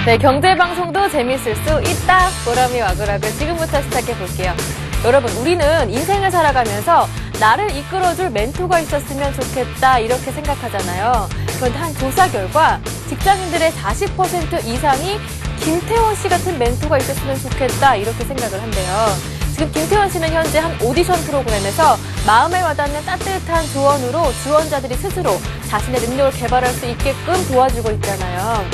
네, 경제방송도 재밌을 수 있다. 보람이 와그락을 지금부터 시작해볼게요. 여러분, 우리는 인생을 살아가면서 나를 이끌어줄 멘토가 있었으면 좋겠다 이렇게 생각하잖아요. 그런데 한 조사 결과 직장인들의 40% 이상이 김태원 씨 같은 멘토가 있었으면 좋겠다 이렇게 생각을 한대요. 지금 김태원 씨는 현재 한 오디션 프로그램에서 마음에 와닿는 따뜻한 조언으로 지원자들이 스스로 자신의 능력을 개발할 수 있게끔 도와주고 있잖아요.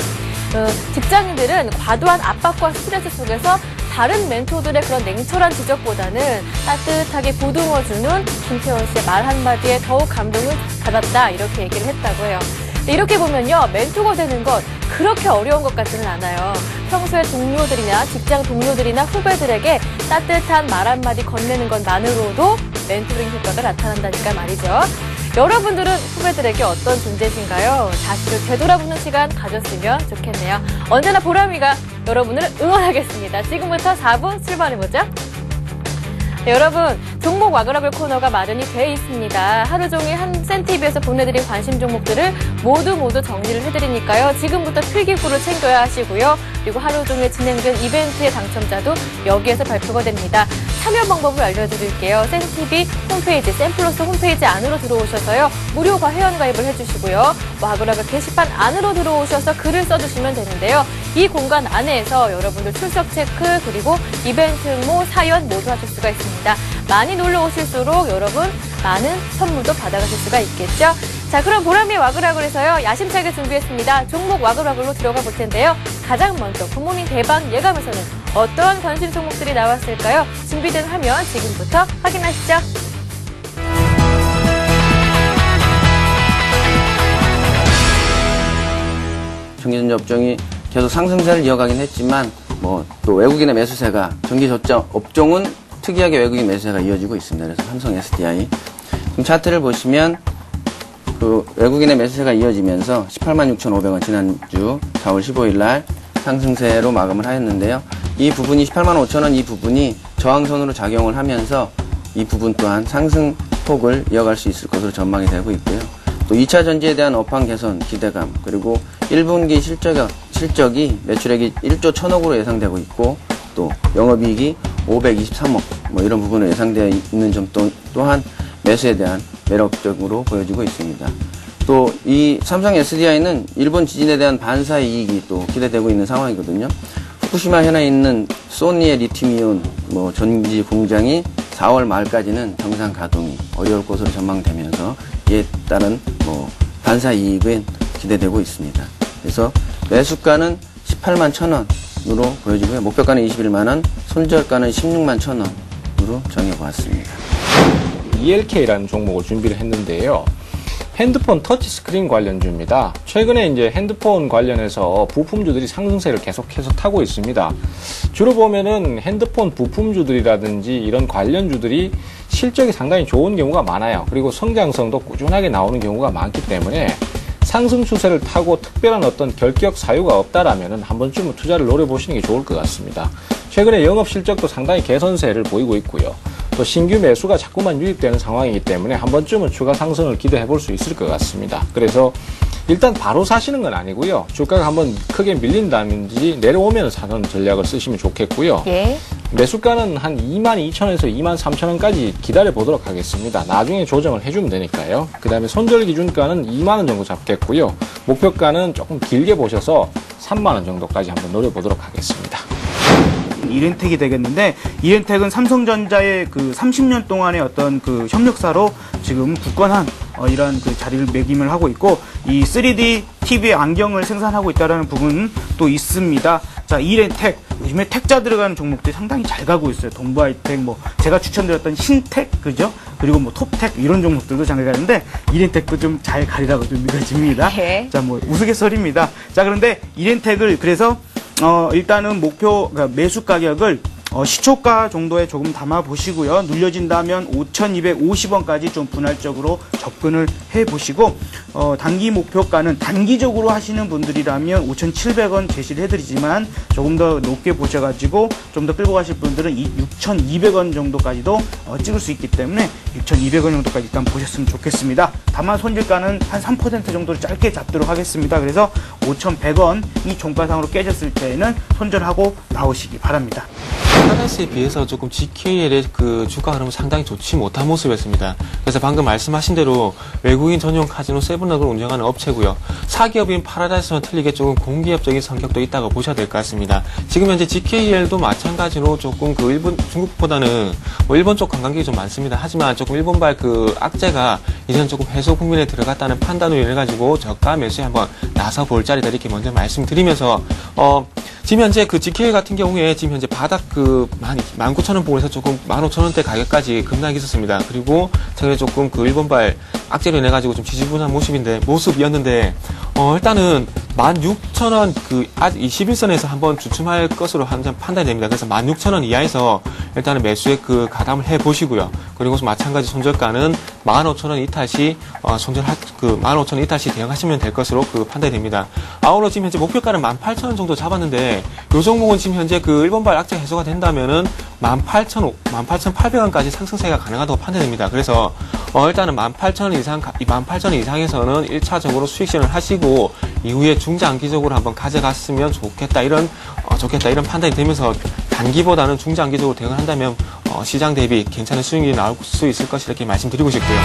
직장인들은 과도한 압박과 스트레스 속에서 다른 멘토들의 그런 냉철한 지적보다는 따뜻하게 보듬어주는 김태원 씨의 말 한마디에 더욱 감동을 받았다 이렇게 얘기를 했다고 해요. 이렇게 보면요, 멘토가 되는 것 그렇게 어려운 것 같지는 않아요. 평소에 동료들이나 직장 동료들이나 후배들에게 따뜻한 말 한마디 건네는 것만으로도 멘토링 효과가 나타난다니까 말이죠. 여러분들은 후배들에게 어떤 존재신가요? 자신을 되돌아보는 시간 가졌으면 좋겠네요. 언제나 보람이가 여러분을 응원하겠습니다. 지금부터 4부 출발해보죠. 네, 여러분, 종목 와그라글 코너가 마련이 돼 있습니다. 하루 종일 한센TV에서 보내드린 관심 종목들을 모두 정리를 해드리니까요. 지금부터 필기구를 챙겨야 하시고요. 그리고 하루 종일 진행된 이벤트의 당첨자도 여기에서 발표가 됩니다. 참여 방법을 알려드릴게요. 센TV 홈페이지, 센플러스 홈페이지 안으로 들어오셔서요. 무료 회원가입을 해주시고요. 와그라글 게시판 안으로 들어오셔서 글을 써주시면 되는데요. 이 공간 안에서 여러분들 출석 체크 그리고 이벤트 응모, 사연 모두 하실 수가 있습니다. 많이 놀러 오실수록 여러분 많은 선물도 받아가실 수가 있겠죠. 자, 그럼 보람이 와그라글에서요. 야심차게 준비했습니다. 종목 와그라글로 들어가 볼 텐데요. 가장 먼저 굿모닝 대박 예감에서는 어떠한 관심 종목들이 나왔을까요? 준비된 화면 지금부터 확인하시죠. 전기전자 업종이 계속 상승세를 이어가긴 했지만 또 외국인의 매수세가 전기전자 업종은 특이하게 외국인 매수세가 이어지고 있습니다. 그래서 삼성 SDI 지금 차트를 보시면 그 외국인의 매수세가 이어지면서 186,500원 지난주 4월 15일 날 상승세로 마감을 하였는데요. 이 부분이 185,000원 이 부분이 저항선으로 작용을 하면서 이 부분 또한 상승폭을 이어갈 수 있을 것으로 전망이 되고 있고요. 또 2차 전지에 대한 업황 개선 기대감 그리고 1분기 실적이 매출액이 1조 1000억으로 예상되고 있고 또 영업이익이 523억 이런 부분으로 예상되어 있는 점 또한 매수에 대한 매력적으로 보여지고 있습니다. 또 이 삼성 SDI는 일본 지진에 대한 반사 이익이 또 기대되고 있는 상황이거든요. 후쿠시마 현에 있는 소니의 리튬이온 전지 공장이 4월 말까지는 정상 가동이 어려울 것으로 전망되면서 이에 따른 반사 이익은 기대되고 있습니다. 그래서 매수가는 18만 1,000원으로 보여지고요. 목표가는 21만원, 손절가는 16만 1,000원으로 정해보았습니다. ELK라는 종목을 준비를 했는데요. 핸드폰 터치스크린 관련주입니다. 최근에 이제 핸드폰 관련해서 부품주들이 상승세를 계속해서 타고 있습니다. 주로 보면은 핸드폰 부품주들이라든지 이런 관련주들이 실적이 상당히 좋은 경우가 많아요. 그리고 성장성도 꾸준하게 나오는 경우가 많기 때문에 상승 추세를 타고 특별한 어떤 결격 사유가 없다라면은 한 번쯤은 투자를 노려보시는 게 좋을 것 같습니다. 최근에 영업 실적도 상당히 개선세를 보이고 있고요. 또 신규 매수가 자꾸만 유입되는 상황이기 때문에 한 번쯤은 추가 상승을 기대해 볼 수 있을 것 같습니다. 그래서 일단 바로 사시는 건 아니고요. 주가가 한번 크게 밀린다든지 내려오면 사는 전략을 쓰시면 좋겠고요. 예. 매수가는 한 22,000원에서 23,000원까지 기다려 보도록 하겠습니다. 나중에 조정을 해주면 되니까요. 그 다음에 손절 기준가는 2만원 정도 잡겠고요. 목표가는 조금 길게 보셔서 3만원 정도까지 한번 노려보도록 하겠습니다. 이렌텍이 되겠는데, 이렌텍은 삼성전자의 그 30년 동안의 어떤 그 협력사로 지금 굳건한 이런 그 자리를 매김을 하고 있고, 이 3D TV 안경을 생산하고 있다는 부분은 또 있습니다. 자, 이렌텍, 요즘에 택자 들어가는 종목들이 상당히 잘 가고 있어요. 동부하이텍, 제가 추천드렸던 신텍, 그죠? 그리고 톱텍, 이런 종목들도 잘 가는데, 이렌텍도 좀 잘 가리라고 좀 믿어집니다. 네. 자, 우스갯소리입니다. 자, 그런데 이렌텍을 그래서 일단은 그러니까 매수 가격을 시초가 정도에 조금 담아 보시고요. 눌려진다면 5,250원까지 좀 분할적으로 접근을 해 보시고 단기 목표가는 단기적으로 하시는 분들이라면 5,700원 제시를 해드리지만 조금 더 높게 보셔가지고 좀 더 끌고 가실 분들은 6,200원 정도까지도 찍을 수 있기 때문에 6,200원 정도까지 일단 보셨으면 좋겠습니다. 다만 손질가는 한 3% 정도로 짧게 잡도록 하겠습니다. 그래서 5,100원이 종가상으로 깨졌을 때에는 손절하고 나오시기 바랍니다. 파라다이스에 비해서 조금 GKL의 그 주가 흐름은 상당히 좋지 못한 모습이었습니다. 그래서 방금 말씀하신 대로 외국인 전용 카지노 세븐락을 운영하는 업체고요. 사기업인 파라다이스와 틀리게 조금 공기업적인 성격도 있다고 보셔야 될 것 같습니다. 지금 현재 GKL도 마찬가지로 조금 그 일본, 중국보다는 뭐 일본 쪽 관광객이 좀 많습니다. 하지만 조금 일본발 그 악재가 이제는 조금 해소 국면에 들어갔다는 판단으로 인해 가지고 저가 매수에 한번 나서 볼 자리다 이렇게 먼저 말씀드리면서 지금 현재 그 GKL 같은 경우에 지금 현재 바닥 그 19,000원 부분에서 조금 15,000원대 가격까지 급락이 있었습니다. 그리고 최근에 조금 그 일본발 악재로 인해 가지고 좀 지지분한 모습이었는데 일단은 16,000원 그 21선에서 한번 주춤할 것으로 판단이 됩니다. 그래서 16,000원 이하에서 일단은 매수에 그 가담을 해 보시고요. 그리고 마찬가지 손절가는 15,000원 이탈시 손절할 그 15,000원 이탈시 대응하시면 될 것으로 그 판단이 됩니다. 아울러 지금 현재 목표가는 18,000원 정도 잡았는데 요 종목은 지금 현재 그 일본발 악재 해소가 된다면은 18,800원까지 상승세가 가능하다고 판단됩니다. 그래서 일단은 18,000원 이상에서는 1차적으로 수익 실현을 하시고 이후에 중장기적으로 한번 가져갔으면 좋겠다 이런 판단이 되면서 단기보다는 중장기적으로 대응을 한다면 시장 대비 괜찮은 수익이 나올 수 있을 것이다 이렇게 말씀드리고 싶고요.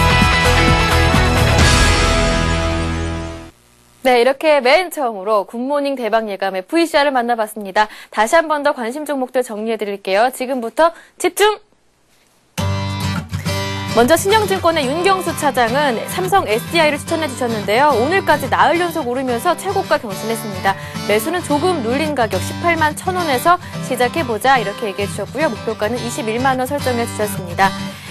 네, 이렇게 맨 처음으로 굿모닝 대박 예감의 VCR을 만나봤습니다. 다시 한 번 더 관심 종목들 정리해드릴게요. 지금부터 집중! 먼저 신영증권의 윤경수 차장은 삼성 SDI를 추천해 주셨는데요. 오늘까지 나흘 연속 오르면서 최고가 경신했습니다. 매수는 조금 눌린 가격 18만 1,000원에서 시작해보자 이렇게 얘기해 주셨고요. 목표가는 21만 원 설정해 주셨습니다.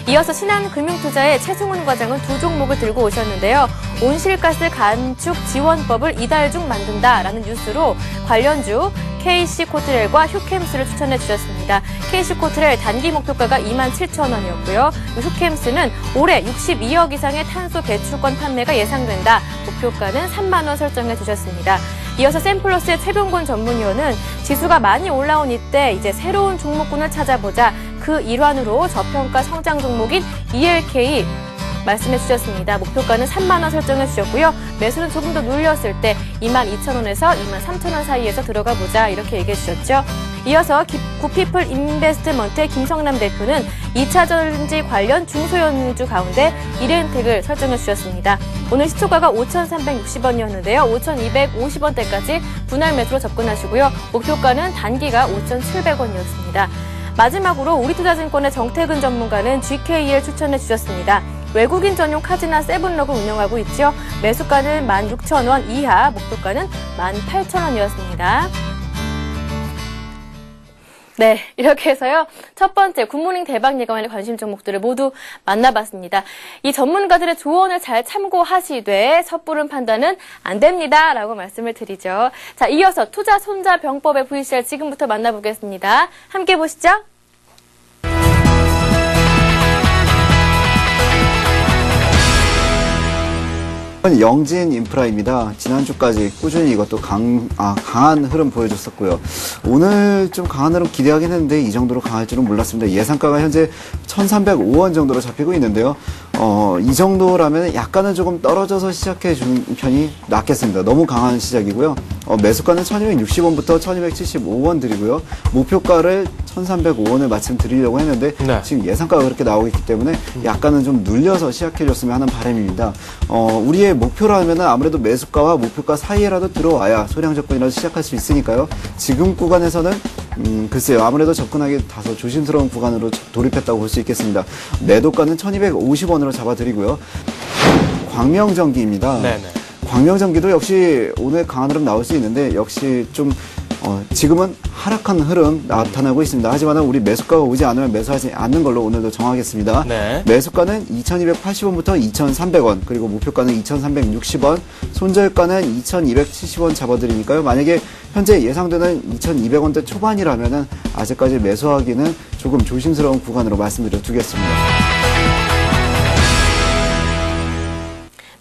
이어서 신한금융투자의 최승훈 과장은 두 종목을 들고 오셨는데요. 온실가스 감축 지원법을 이달 중 만든다라는 뉴스로 관련주 KC코트렐과 휴캠스를 추천해 주셨습니다. KC코트렐 단기 목표가가 27,000원이었고요. 휴캠스는 올해 62억 이상의 탄소 배출권 판매가 예상된다. 목표가는 3만 원 설정해 주셨습니다. 이어서 샘플러스의 최병곤 전문위원은 지수가 많이 올라온 이때 이제 새로운 종목군을 찾아보자. 그 일환으로 저평가 성장 종목인 ELK 말씀해 주셨습니다. 목표가는 3만 원 설정해 주셨고요. 매수는 조금 더 눌렸을 때 22,000원에서 23,000원 사이에서 들어가 보자 이렇게 얘기해 주셨죠. 이어서 구피플 인베스트먼트의 김성남 대표는 2차 전지 관련 중소형주 가운데 이렌텍을 설정해 주셨습니다. 오늘 시초가가 5,360원이었는데요. 5,250원대까지 분할 매수로 접근하시고요. 목표가는 단기가 5,700원이었습니다. 마지막으로 우리투자증권의 정태근 전문가는 GKL 추천해 주셨습니다. 외국인 전용 카지나 세븐럭을 운영하고 있죠. 매수가는 16,000원 이하, 목표가는 18,000원이었습니다. 네, 이렇게 해서요. 첫 번째 굿모닝 대박 예감의 관심 종목들을 모두 만나봤습니다. 이 전문가들의 조언을 잘 참고하시되 섣부른 판단은 안 됩니다. 라고 말씀을 드리죠. 자, 이어서 투자 손자 병법의 VCR 지금부터 만나보겠습니다. 함께 보시죠. 영진 인프라입니다. 지난주까지 꾸준히 이것도 강한 흐름 보여줬었고요. 오늘 좀 강한 흐름 기대하긴 했는데 이 정도로 강할 줄은 몰랐습니다. 예상가가 현재 1,305원 정도로 잡히고 있는데요. 이 정도라면 약간은 조금 떨어져서 시작해 준 편이 낫겠습니다. 너무 강한 시작이고요. 매수가는 1,260원부터 1,275원 드리고요. 목표가를 1,305원을 마침 드리려고 했는데 네. 지금 예상가가 그렇게 나오고 있기 때문에 약간은 좀 눌려서 시작해줬으면 하는 바람입니다. 우리의 목표라면 아무래도 매수가와 목표가 사이에라도 들어와야 소량 접근이라도 시작할 수 있으니까요. 지금 구간에서는 글쎄요. 아무래도 접근하기 다소 조심스러운 구간으로 돌입했다고 볼 수 있겠습니다. 매도가는 1,250원으로 잡아드리고요. 광명전기입니다. 네네. 광명전기도 역시 오늘 강한 흐름 나올 수 있는데 역시 좀 지금은 하락한 흐름 나타나고 있습니다. 하지만 우리 매수가가 오지 않으면 매수하지 않는 걸로 오늘도 정하겠습니다. 네. 매수가는 2,280원부터 2,300원, 그리고 목표가는 2,360원, 손절가는 2,270원 잡아드리니까요. 만약에 현재 예상되는 2,200원대 초반이라면은 아직까지 매수하기는 조금 조심스러운 구간으로 말씀드려 두겠습니다.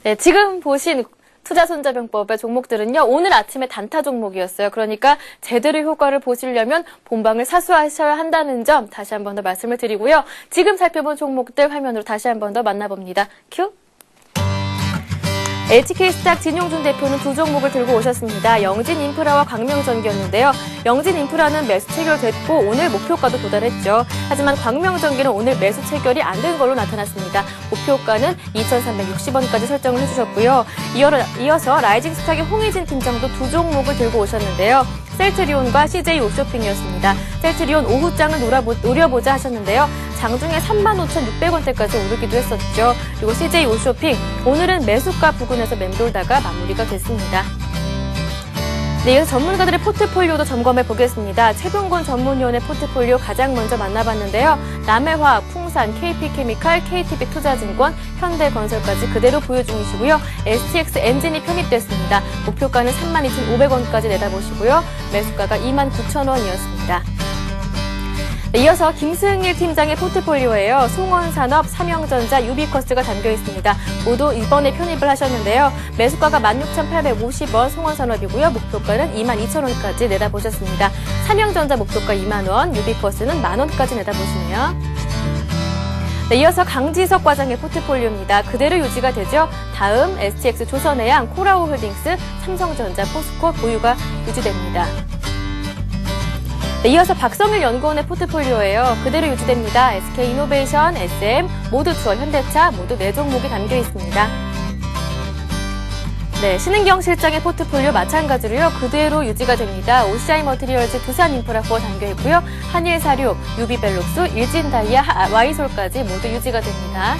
네, 지금 보신 투자손자병법의 종목들은요, 오늘 아침에 단타 종목이었어요. 그러니까 제대로 효과를 보시려면 본방을 사수하셔야 한다는 점 다시 한 번 더 말씀을 드리고요. 지금 살펴본 종목들 화면으로 다시 한 번 더 만나봅니다. 큐! HK스탁 진용준 대표는 두 종목을 들고 오셨습니다. 영진인프라와 광명전기였는데요. 영진인프라는 매수 체결됐고 오늘 목표가도 도달했죠. 하지만 광명전기는 오늘 매수 체결이 안 된 걸로 나타났습니다. 목표가는 2,360원까지 설정을 해주셨고요. 이어서 라이징스탁의 홍희진 팀장도 두 종목을 들고 오셨는데요. 셀트리온과 CJ 옵쇼핑이었습니다. 셀트리온 오후장을 노려보자 하셨는데요. 장중에 35,600원대까지 오르기도 했었죠. 그리고 CJ 옵쇼핑 오늘은 매수가 부근에서 맴돌다가 마무리가 됐습니다. 네, 이어서 전문가들의 포트폴리오도 점검해 보겠습니다. 최동건 전문위원의 포트폴리오 가장 먼저 만나봤는데요. 남해화학, 풍산, KP케미칼, KTB투자증권, 현대건설까지 그대로 보유 중이시고요. STX 엔진이 편입됐습니다. 목표가는 32,500원까지 내다보시고요. 매수가가 29,000원이었습니다. 네, 이어서 김승일 팀장의 포트폴리오예요. 송원산업, 삼형전자, 유비커스가 담겨 있습니다. 모두 이번에 편입을 하셨는데요. 매수가가 16,850원 송원산업이고요. 목표가는 22,000원까지 내다보셨습니다. 삼형전자 목표가 2만 원, 유비커스는 만원까지 내다보시네요. 네, 이어서 강지석 과장의 포트폴리오입니다. 그대로 유지가 되죠. 다음 STX 조선해양, 코라오홀딩스, 삼성전자, 포스코 보유가 유지됩니다. 네, 이어서 박성일 연구원의 포트폴리오예요. 그대로 유지됩니다. SK이노베이션, SM, 모두투어, 현대차 모두 4종목이 담겨 있습니다. 네, 신은경 실장의 포트폴리오 마찬가지로요. 그대로 유지가 됩니다. OCI 머티리얼즈, 두산인프라코어 담겨 있고요. 한일사료, 유비벨록스, 일진다이아, Y솔까지 모두 유지가 됩니다.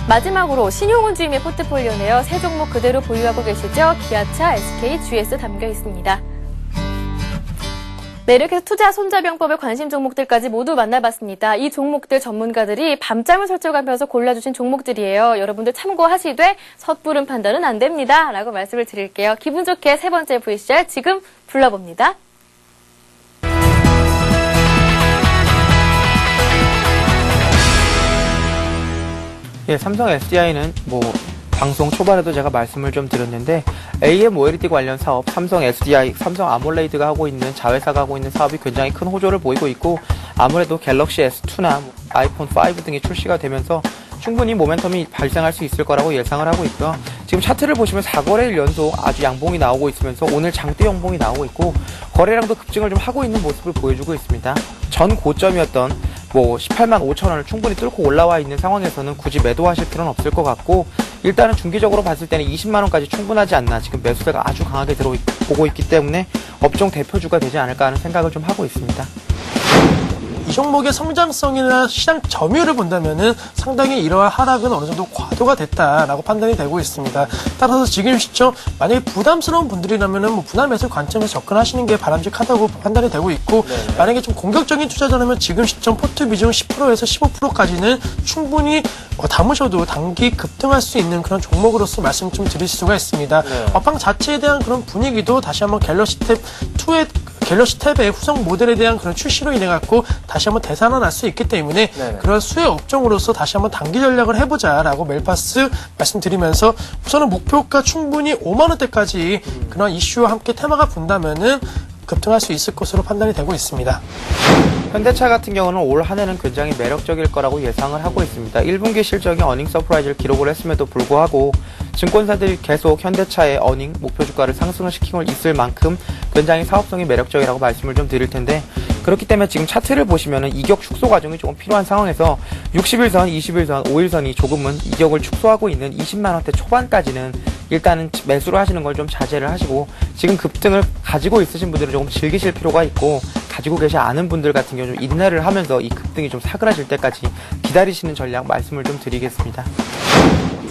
마지막으로 신용훈 주임의 포트폴리오네요. 3종목 그대로 보유하고 계시죠. 기아차, SK, GS 담겨 있습니다. 네, 이렇게 해서 투자 손자병법의 관심 종목들까지 모두 만나봤습니다. 이 종목들 전문가들이 밤잠을 설쳐가면서 골라주신 종목들이에요. 여러분들 참고하시되 섣부른 판단은 안 됩니다. 라고 말씀을 드릴게요. 기분 좋게 세 번째 VCR 지금 불러봅니다. 예, 삼성 SDI는 방송 초반에도 제가 말씀을 좀 드렸는데 AM OLED 관련 사업, 삼성 SDI, 삼성 아몰레이드가 하고 있는 자회사가 하고 있는 사업이 굉장히 큰 호조를 보이고 있고 아무래도 갤럭시 S2나 아이폰 5 등이 출시가 되면서 충분히 모멘텀이 발생할 수 있을 거라고 예상을 하고 있고요. 지금 차트를 보시면 4거래일 연속 아주 양봉이 나오고 있으면서 오늘 장대 양봉이 나오고 있고 거래량도 급증을 좀 하고 있는 모습을 보여주고 있습니다. 전 고점이었던 18만 5천 원을 충분히 뚫고 올라와 있는 상황에서는 굳이 매도하실 필요는 없을 것 같고 일단은 중기적으로 봤을 때는 20만 원까지 충분하지 않나 지금 매수세가 아주 강하게 들어오고 있기 때문에 업종 대표주가 되지 않을까 하는 생각을 좀 하고 있습니다. 이 종목의 성장성이나 시장 점유율을 본다면은 상당히 이러한 하락은 어느 정도 과도가 됐다라고 판단이 되고 있습니다. 따라서 지금 시점 만약에 부담스러운 분들이라면은 분할 매수 관점에서 접근하시는 게 바람직하다고 판단이 되고 있고 만약에 좀 공격적인 투자자라면 지금 시점 포트 비중 10%에서 15%까지는 충분히 담으셔도 단기 급등할 수 있는 그런 종목으로서 말씀 좀 드릴 수가 있습니다. 업황 자체에 대한 그런 분위기도 다시 한번 갤럭시 탭의 후속 모델에 대한 그런 출시로 인해 갖고 다시 한번 되살아날 수 있기 때문에 그런 수혜 업종으로서 다시 한번 단기 전략을 해보자라고 멜파스 말씀드리면서 우선은 목표가 충분히 5만 원대까지 그런 이슈와 함께 테마가 분다면은 급등할 수 있을 것으로 판단이 되고 있습니다. 현대차 같은 경우는 올 한 해는 굉장히 매력적일 거라고 예상을 하고 있습니다. 1분기 실적이 어닝 서프라이즈를 기록을 했음에도 불구하고 증권사들이 계속 현대차의 어닝 목표 주가를 상승을 시키고 있을 만큼 굉장히 사업성이 매력적이라고 말씀을 좀 드릴 텐데 그렇기 때문에 지금 차트를 보시면은 이격 축소 과정이 조금 필요한 상황에서 60일선, 20일선, 5일선이 조금은 이격을 축소하고 있는 20만 원대 초반까지는 일단은 매수를 하시는 걸 좀 자제를 하시고 지금 급등을 가지고 있으신 분들은 조금 즐기실 필요가 있고 가지고 계시 않은 분들 같은 경우 좀 인내를 하면서 이 급등이 좀 사그라질 때까지 기다리시는 전략 말씀을 좀 드리겠습니다.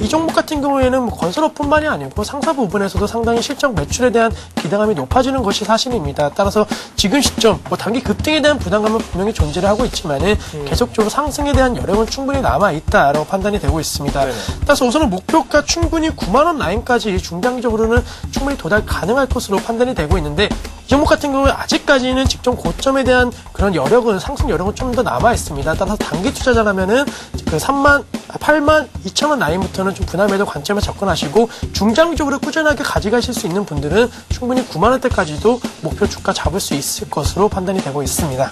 이 종목 같은 경우에는 뭐 건설업뿐만이 아니고 상사 부분에서도 상당히 실적 매출에 대한 기대감이 높아지는 것이 사실입니다. 따라서 지금 시점 뭐 단기 급등에 대한 부담감은 분명히 존재를 하고 있지만은 계속적으로 상승에 대한 여력은 충분히 남아 있다라고 판단이 되고 있습니다. 따라서 우선은 목표가 충분히 9만 원 라인까지 중장기적으로는 충분히 도달 가능할 것으로 판단이 되고 있는데 이 종목 같은 경우에 아직까지는 직전 고점에 대한 그런 여력은 상승 여력은 좀 더 남아 있습니다. 따라서 단기 투자자라면은 그 8만 2천 원 라인부터는 좀 분할매도 관점에 접근하시고 중장기적으로 꾸준하게 가져가실 수 있는 분들은 충분히 9만 원대까지도 목표 주가 잡을 수 있을 것으로 판단이 되고 있습니다.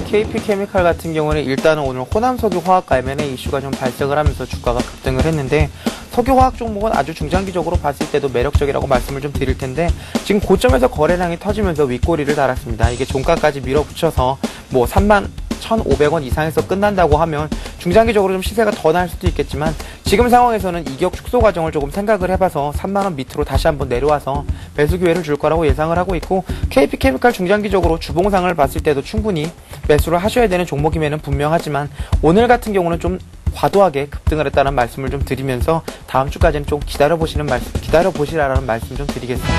KP케미칼 같은 경우는 일단은 오늘 호남석유 화학 갈면의 이슈가 좀 발생을 하면서 주가가 급등을 했는데 석유화학 종목은 아주 중장기적으로 봤을 때도 매력적이라고 말씀을 좀 드릴 텐데 지금 고점에서 거래량이 터지면서 윗꼬리를 달았습니다. 이게 종가까지 밀어붙여서 뭐 31,500원 이상에서 끝난다고 하면 중장기적으로 좀 시세가 더 날 수도 있겠지만 지금 상황에서는 이격 축소 과정을 조금 생각을 해봐서 3만원 밑으로 다시 한번 내려와서 매수 기회를 줄 거라고 예상을 하고 있고 KP케미칼 중장기적으로 주봉상을 봤을 때도 충분히 매수를 하셔야 되는 종목임에는 분명하지만 오늘 같은 경우는 좀 과도하게 급등을 했다는 말씀을 좀 드리면서 다음 주까지는 좀 기다려보시라는 말씀 좀 드리겠습니다.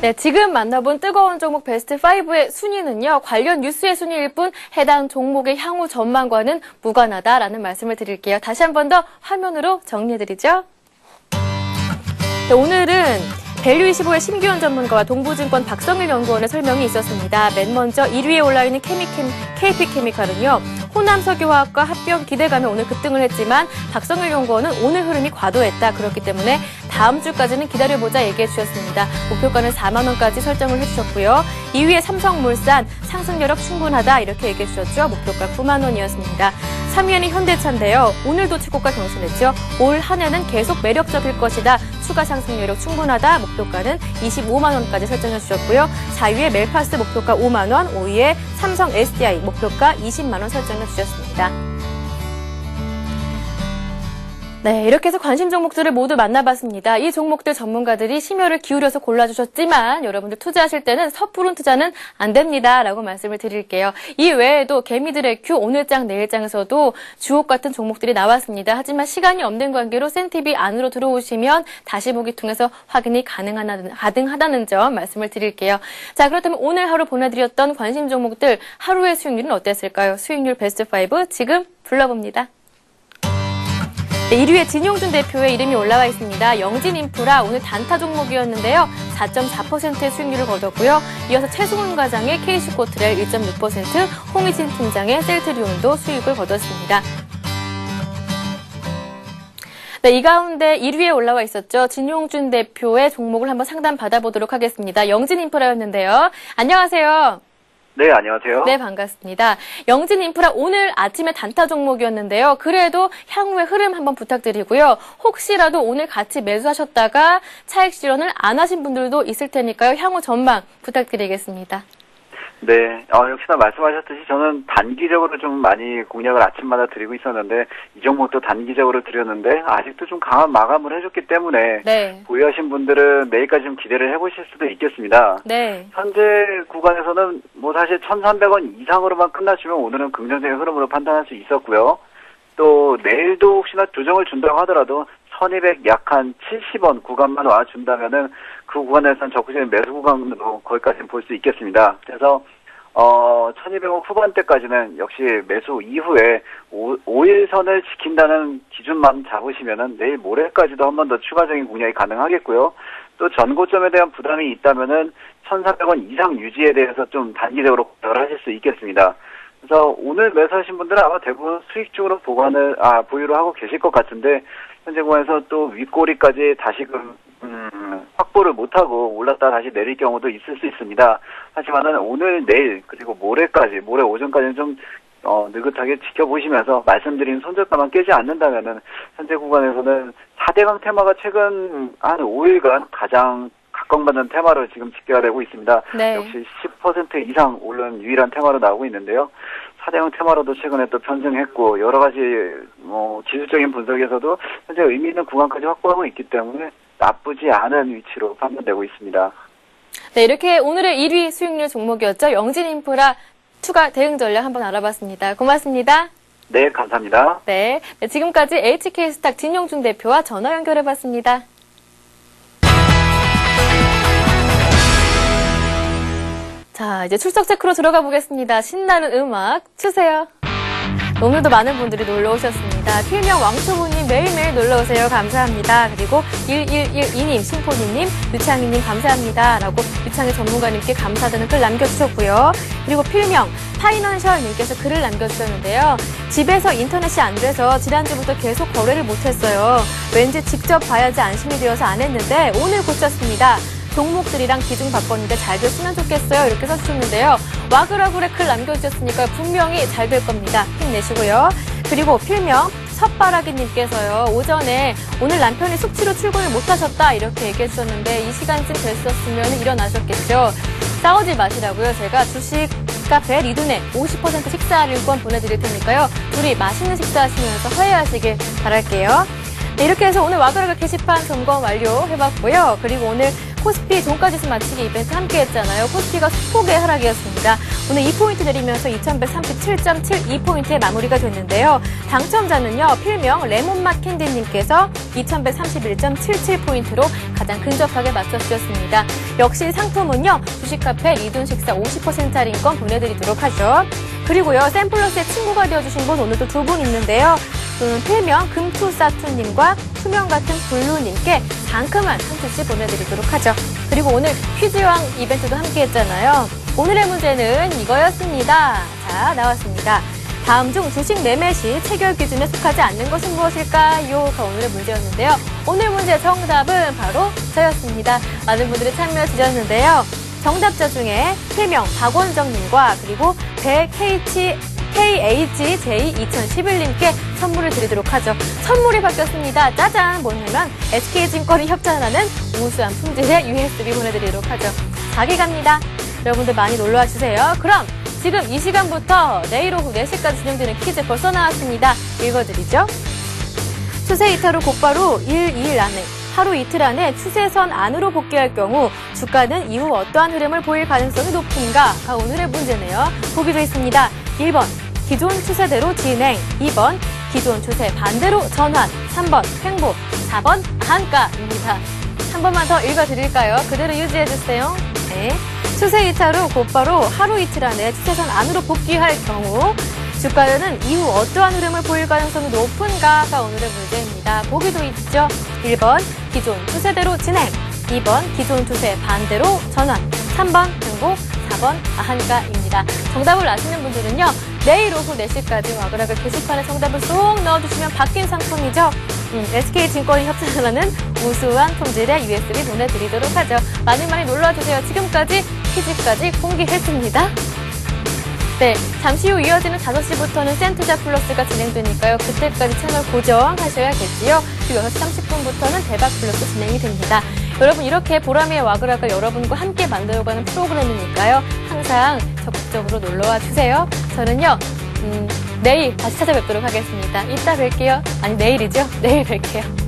네, 지금 만나본 뜨거운 종목 베스트 5의 순위는요, 관련 뉴스의 순위일 뿐 해당 종목의 향후 전망과는 무관하다라는 말씀을 드릴게요. 다시 한 번 더 화면으로 정리해드리죠. 네, 오늘은 밸류25의 심규현 전문가와 동부증권 박성일 연구원의 설명이 있었습니다. 맨 먼저 1위에 올라있는 KP케미칼은요. 호남석유화학과 합병 기대감에 오늘 급등을 했지만 박성일 연구원은 오늘 흐름이 과도했다. 그렇기 때문에 다음 주까지는 기다려보자 얘기해 주셨습니다. 목표가는 4만 원까지 설정을 해주셨고요. 2위에 삼성물산 상승여력 충분하다 이렇게 얘기해 주셨죠. 목표가 9만 원이었습니다. 3위에는 현대차인데요. 오늘도 최고가 경신했죠. 올 한 해는 계속 매력적일 것이다. 추가 상승여력 충분하다. 목표가는 25만 원까지 설정해 주셨고요. 4위에 멜파스 목표가 5만 원, 5위에 삼성 SDI 목표가 20만 원 설정해 주셨습니다. 네, 이렇게 해서 관심 종목들을 모두 만나봤습니다. 이 종목들 전문가들이 심혈을 기울여서 골라주셨지만 여러분들 투자하실 때는 섣부른 투자는 안 됩니다. 라고 말씀을 드릴게요. 이 외에도 개미들의 큐 오늘장 내일장에서도 주옥 같은 종목들이 나왔습니다. 하지만 시간이 없는 관계로 센TV 안으로 들어오시면 다시 보기 통해서 확인이 가능하다는 점 말씀을 드릴게요. 자, 그렇다면 오늘 하루 보내드렸던 관심 종목들 하루의 수익률은 어땠을까요? 수익률 베스트 5 지금 불러봅니다. 네, 1위에 진용준 대표의 이름이 올라와 있습니다. 영진인프라 오늘 단타 종목이었는데요. 4.4%의 수익률을 거뒀고요. 이어서 최승훈 과장의 KC코트렐 1.6%, 홍희진 팀장의 셀트리온도 수익을 거뒀습니다. 네, 이 가운데 1위에 올라와 있었죠. 진용준 대표의 종목을 한번 상담 받아보도록 하겠습니다. 영진인프라였는데요. 안녕하세요. 네, 안녕하세요. 네, 반갑습니다. 영진인프라 오늘 아침에 단타 종목이었는데요. 그래도 향후의 흐름 한번 부탁드리고요. 혹시라도 오늘 같이 매수하셨다가 차익 실현을 안 하신 분들도 있을 테니까요. 향후 전망 부탁드리겠습니다. 네, 역시나 말씀하셨듯이 저는 단기적으로 좀 많이 공략을 아침마다 드리고 있었는데 이 종목도 단기적으로 드렸는데 아직도 좀 강한 마감을 해줬기 때문에 네. 보유하신 분들은 내일까지 좀 기대를 해보실 수도 있겠습니다. 네. 현재 구간에서는 뭐 사실 1,300원 이상으로만 끝나주면 오늘은 긍정적인 흐름으로 판단할 수 있었고요. 또 내일도 혹시나 조정을 준다고 하더라도 1200 약 한 70원 구간만 와준다면은 그 구간에서는 적극적인 매수 구간으로 거기까지는 볼 수 있겠습니다. 그래서 1200원 후반대까지는 역시 매수 이후에 5일선을 지킨다는 기준만 잡으시면은 내일 모레까지도 한 번 더 추가적인 공략이 가능하겠고요. 또 전고점에 대한 부담이 있다면은 1,400원 이상 유지에 대해서 좀 단기적으로 고려를 하실 수 있겠습니다. 그래서 오늘 매수하신 분들은 아마 대부분 수익 중으로 보유를 하고 계실 것 같은데 현재 구간에서 또 윗꼬리까지 다시금 확보를 못하고 올랐다 다시 내릴 경우도 있을 수 있습니다. 하지만은 오늘 내일 그리고 모레 오전까지는 좀 느긋하게 지켜보시면서 말씀드린 손절가만 깨지 않는다면은 현재 구간에서는 4대강 테마가 최근 한 5일간 가장 각광받는 테마로 지금 집계가 되고 있습니다. 네. 역시 10% 이상 오른 유일한 테마로 나오고 있는데요. 4대강 테마로도 최근에 또 편승했고 여러 가지 기술적인 분석에서도 현재 의미 있는 구간까지 확보하고 있기 때문에 나쁘지 않은 위치로 판단되고 있습니다. 네, 이렇게 오늘의 1위 수익률 종목이었죠. 영진인프라 추가 대응 전략 한번 알아봤습니다. 고맙습니다. 네, 감사합니다. 네, 지금까지 HK스탁 진용준 대표와 전화 연결해봤습니다. 자, 이제 출석 체크로 들어가 보겠습니다. 신나는 음악 주세요. 오늘도 많은 분들이 놀러 오셨습니다. 필명 왕초보님 매일매일 놀러 오세요. 감사합니다. 그리고 1112님, 심포니님, 유창희님 감사합니다. 라고 유창희 전문가님께 감사드리는 글 남겨주셨고요. 그리고 필명 파이낸셜님께서 글을 남겨주셨는데요. 집에서 인터넷이 안 돼서 지난주부터 계속 거래를 못했어요. 왠지 직접 봐야지 안심이 되어서 안 했는데 오늘 고쳤습니다. 종목들이랑 기준 바꿨는데 잘 됐으면 좋겠어요. 이렇게 써주셨는데요. 와글와글에 글 남겨주셨으니까 분명히 잘 될 겁니다. 힘내시고요. 그리고 필명 섭바라기님께서요. 오전에 오늘 남편이 숙취로 출근을 못하셨다 이렇게 얘기해 주셨는데 이 시간쯤 됐었으면 일어나셨겠죠. 싸우지 마시라고요. 제가 주식 카페 리둔에 50% 식사 할인권 보내드릴 테니까요. 둘이 맛있는 식사하시면서 화해하시길 바랄게요. 네, 이렇게 해서 오늘 와글와글 게시판 점검 완료해봤고요. 그리고 오늘 코스피 종가지수 맞추기 이벤트 함께 했잖아요. 코스피가 소폭의 하락이었습니다. 오늘 2포인트 내리면서 2137.72포인트에 마무리가 됐는데요. 당첨자는요. 필명 레몬맛 캔디님께서 2131.77포인트로 가장 근접하게 맞춰주셨습니다. 역시 상품은요. 주식카페 리둔 식사 50% 할인권 보내드리도록 하죠. 그리고요. 샘플러스의 친구가 되어주신 분 오늘도 두 분 있는데요. 필명 금투사투님과 투명같은 블루님께 상큼한 한 투씩 보내드리도록 하죠. 그리고 오늘 퀴즈왕 이벤트도 함께 했잖아요. 오늘의 문제는 이거였습니다. 자, 나왔습니다. 다음 중 주식 매매 시 체결 기준에 속하지 않는 것은 무엇일까요? 가 오늘의 문제였는데요. 오늘 문제 정답은 바로 저였습니다. 많은 분들이 참여해 주셨는데요. 정답자 중에 필명 박원정님과 그리고 KHJ2011님께 선물을 드리도록 하죠. 선물이 바뀌었습니다. 짜잔! 뭐냐면 SK증권이 협찬하는 우수한 품질의 USB 보내드리도록 하죠. 자기 갑니다. 여러분들 많이 놀러와 주세요. 그럼 지금 이 시간부터 내일 오후 4시까지 진행되는 퀴즈 벌써 나왔습니다. 읽어드리죠. 추세 이탈 후 곧바로 1, 2일 안에 하루 이틀 안에 추세선 안으로 복귀할 경우 주가는 이후 어떠한 흐름을 보일 가능성이 높은가가 오늘의 문제네요. 보기도 있습니다. 1번 기존 추세대로 진행, 2번 기존 추세 반대로 전환, 3번 횡보, 4번 한가입니다. 한 번만 더 읽어드릴까요? 그대로 유지해주세요. 네. 추세 이탈 후 곧바로 하루 이틀 안에 추세선 안으로 복귀할 경우 주가는 이후 어떠한 흐름을 보일 가능성이 높은가가 오늘의 문제입니다. 보기도 있죠. 1번 기존 추세대로 진행, 2번 기존 추세 반대로 전환, 3번 횡보, 4번 한가입니다. 정답을 아시는 분들은요. 내일 오후 4시까지 와글와글 게시판에 정답을 쏙 넣어주시면 바뀐 상품이죠. SK증권이 협찬하는 우수한 품질의 USB 보내드리도록 하죠. 많이 많이 놀러와주세요. 지금까지 퀴즈까지 공개했습니다. 네, 잠시 후 이어지는 5시부터는 센투자 플러스가 진행되니까요. 그때까지 채널 고정하셔야겠지요. 그리고 6시 30분부터는 대박 플러스 진행이 됩니다. 여러분 이렇게 보람의 와글와글 여러분과 함께 만들어가는 프로그램이니까요. 항상 적극적으로 놀러와 주세요. 저는요. 내일 다시 찾아뵙도록 하겠습니다. 이따 뵐게요. 아니 내일이죠. 내일 뵐게요.